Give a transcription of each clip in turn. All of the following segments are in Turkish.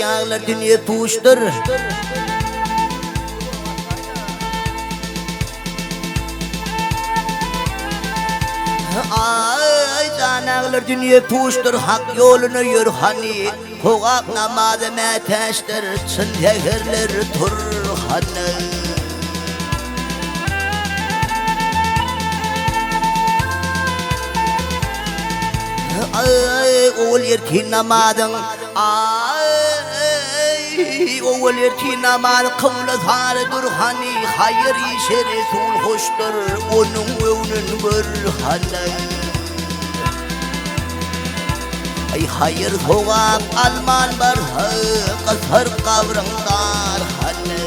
yağlar dünya puştur. Ay canağlar dünya puştur, hak yolunu yürü hani. Hogak namazı meteştir, çın tekerler tur hani. Ay oğul yerti namazın, ay oğul yerti namaz kıvlı zarıdır hani. Hayır işe Resul hoştur, onun önün bir hani. Ay hayır sokak alman var, kısır kavrımdar hani.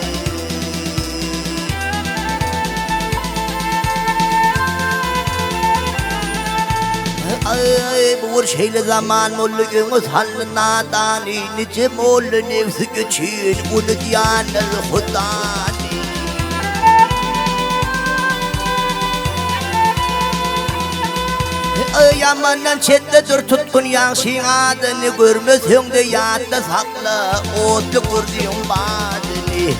Ay bu şeyle zaman mullugumuz halına dani, nice mollu nefsi göçün, onu diyanır hudani. Yamandan çette dur tutkun yansın adını, görmezsin de yatta sakla otu kurduğun badını.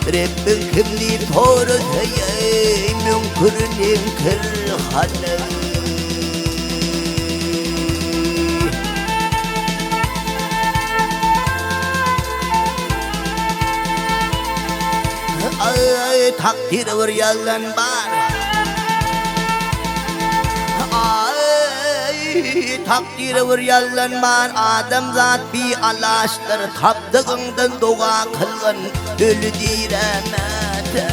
Rabbin kimliği doğru sayı, mümkürünün kırhanı. Ay takdir var yalan var. Ay takdir var yalan var. Adam zat bir alaştır, tapdığından doğa kılgın ölü diremeteştir.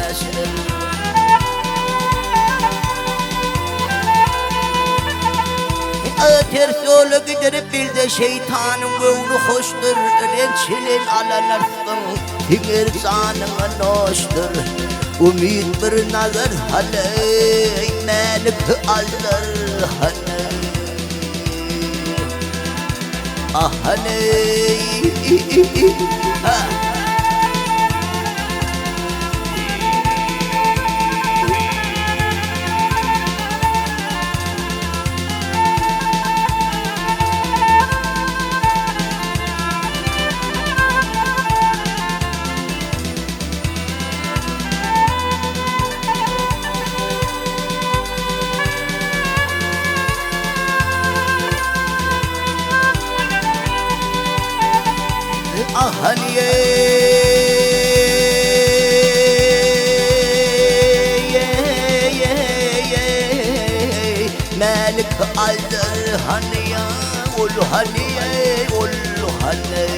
Ters yolu giderip bir de şeytanın gönlü hoştur. Rençilin alanırsın, kimir sanın noştur. Umid bir nazar haley, melik alır haley. Ah haley, ahaniye melik aldır haniye ul haniye ul haniye.